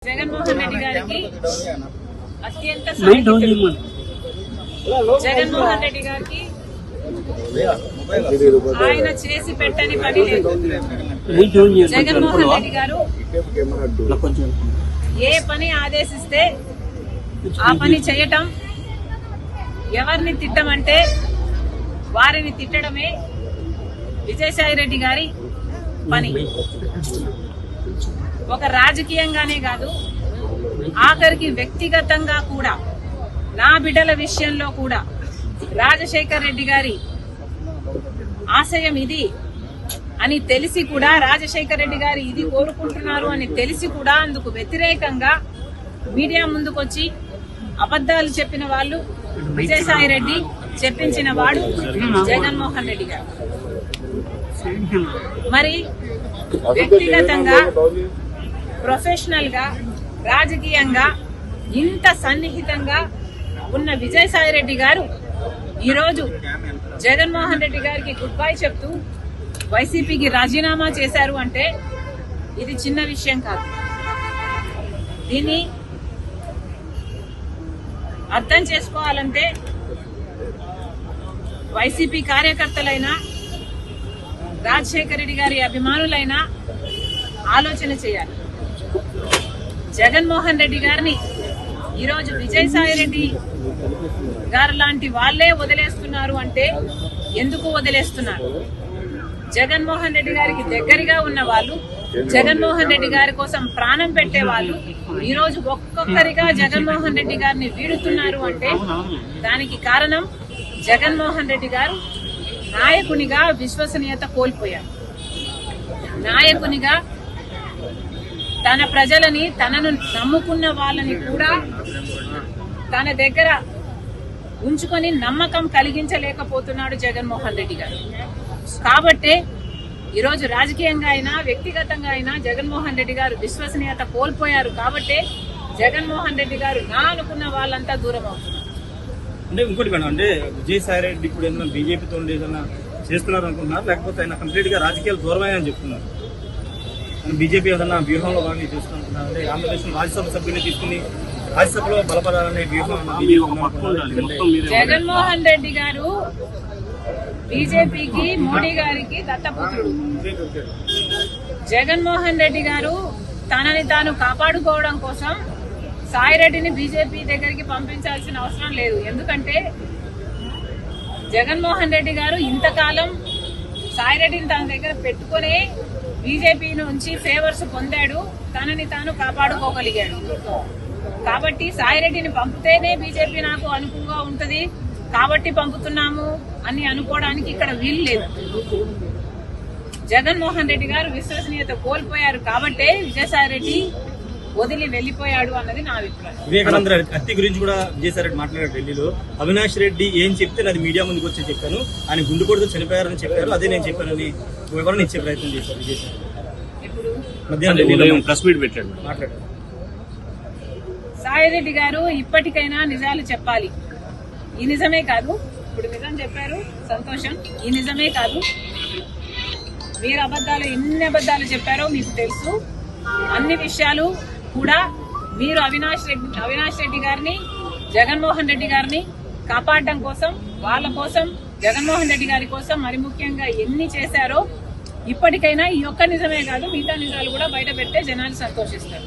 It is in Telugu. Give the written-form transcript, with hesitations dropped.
జగన్మోహన్ రెడ్డి గారికి అత్యంత జగన్మోహన్ రెడ్డి గారికి ఆయన చేసి పెట్టని పని లేదు. జగన్మోహన్ రెడ్డి గారు ఏ పని ఆదేశిస్తే ఆ పని చేయటం, ఎవరిని తిట్టమంటే వారిని తిట్టడమే విజయసాయి రెడ్డి గారి పని. ఒక రాజకీయంగానే కాదు, ఆఖరికి వ్యక్తిగతంగా కూడా నా బిడ్డల విషయంలో కూడా రాజశేఖర్ రెడ్డి గారి ఆశయం ఇది అని తెలిసి కూడా, రాజశేఖర్ రెడ్డి గారు ఇది కోరుకుంటున్నారు అని తెలిసి కూడా అందుకు వ్యతిరేకంగా మీడియా ముందుకొచ్చి అబద్దాలు చెప్పిన వాళ్ళు విజయసాయి రెడ్డి, చెప్పించిన వాడు జగన్మోహన్ రెడ్డి గారు. మరి వ్యక్తిగతంగా, ప్రొఫెషనల్ గా, రాజకీయంగా ఇంత సన్నిహితంగా ఉన్న విజయసాయి రెడ్డి గారు ఈరోజు జగన్మోహన్ రెడ్డి గారికి గుడ్ బై చెప్తూ వైసీపీకి రాజీనామా చేశారు అంటే ఇది చిన్న విషయం కాదు. దీన్ని అర్థం చేసుకోవాలంటే వైసీపీ కార్యకర్తలైనా, రాజశేఖర రెడ్డి గారి అభిమానులైనా ఆలోచన చేయాలి. జగన్మోహన్ రెడ్డి గారిని ఈరోజు విజయసాయి రెడ్డి గారు లాంటి వాళ్లే వదిలేస్తున్నారు అంటే ఎందుకు వదిలేస్తున్నారు? జగన్మోహన్ రెడ్డి గారికి దగ్గరగా ఉన్న వాళ్ళు, జగన్మోహన్ రెడ్డి గారి కోసం ప్రాణం పెట్టే వాళ్ళు ఈరోజు ఒక్కొక్కరిగా జగన్మోహన్ రెడ్డి గారిని వీడుతున్నారు అంటే దానికి కారణం జగన్మోహన్ రెడ్డి గారు నాయకునిగా విశ్వసనీయత కోల్పోయారు. నాయకునిగా తన ప్రజలని, తనను నమ్ముకున్న వాళ్ళని కూడా తన దగ్గర ఉంచుకొని నమ్మకం కలిగించలేకపోతున్నాడు జగన్మోహన్ రెడ్డి గారు. కాబట్టే ఈరోజు రాజకీయంగా అయినా, వ్యక్తిగతంగా అయినా జగన్మోహన్ రెడ్డి గారు విశ్వసనీయత కోల్పోయారు. కాబట్టే జగన్మోహన్ రెడ్డి గారు నా అనుకున్న వాళ్ళంతా దూరం అవుతున్నారు. అంటే ఇంకోటి మేడం, అంటే విజయసాయి రెడ్డి ఇప్పుడు ఏదైనా బీజేపీతో ఏదైనా చేస్తున్నారు అనుకుంటున్నారు, లేకపోతే ఆయన కంప్లీట్ గా రాజకీయాలు దూరమని చెప్తున్నారు? బీజేపీ ఏదైనా వ్యూహంలో భాగంగా చేస్తున్నారు అంటే ఆంధ్రప్రదేశ్ రాజ్యసభ సభ్యుని తీసుకుని రాజ్యసభలో బలపడాలనే వ్యూహం జగన్మోహన్ రెడ్డి గారు బీజేపీకి, మోడీ గారికి దత్తపుత్రుడు. జగన్మోహన్ రెడ్డి గారు తనని తాను కాపాడుకోవడం కోసం సాయిరెడ్డిని బీజేపీ దగ్గరికి పంపించాల్సిన అవసరం లేదు. ఎందుకంటే జగన్మోహన్ రెడ్డి గారు ఇంతకాలం సాయిరెడ్డిని తన దగ్గర పెట్టుకునే బీజేపీ నుంచి ఫేవర్స్ పొందాడు, తనని తాను కాపాడుకోగలిగాడు. కాబట్టి సాయిరెడ్డిని పంపితేనే బీజేపీ నాకు అనుకువగా ఉంటది కాబట్టి పంపుతున్నాము అని అనుకోవడానికి ఇక్కడ వీలు లేదు. జగన్మోహన్ రెడ్డి గారు విశ్వసనీయత కోల్పోయారు కాబట్టే విజయసాయి రెడ్డి వదిలి వెళ్లిపోయాడు అన్నది నా అభిప్రాయం. వివేకానంద హత్య గురించి కూడా విజయసాయి రెడ్డి మాట్లాడారు ఢిల్లీలో. అవినాష్ రెడ్డి ఏం చెప్తే అది మీడియా ముందుకు వచ్చి చెప్పాను, ఆయన గుండెపోటుతో చనిపోయారని చెప్పారు, అదే నేను చెప్పానని వివరణ ఇచ్చే ప్రయత్నం చేశారు విజయసాయి. ఇప్పుడు మధ్యాహ్నం ప్రెస్ మీట్ పెట్టాడు, మాట్లాడారు. సాయిరెడ్డి గారు ఇప్పటికైనా నిజాలు చెప్పాలి. ఈ నిజమే కాదు, ఇప్పుడు నిజం చెప్పారు, సంతోషం. ఈ నిజమే కాదు, మీరు అబద్దాలు ఎన్ని అబద్దాలు చెప్పారో మీకు తెలుసు. అన్ని విషయాలు కూడా మీరు అవినాష్ రెడ్డి గారిని, జగన్మోహన్ రెడ్డి గారిని కాపాడడం కోసం, వాళ్ళ కోసం, జగన్మోహన్ రెడ్డి గారి కోసం మరి ముఖ్యంగా ఎన్ని చేశారో ఇప్పటికైనా ఈ ఒక్క నిజమే కాదు మిగతా నిజాలు కూడా బయట పెడితే జనాలు సంతోషిస్తారు.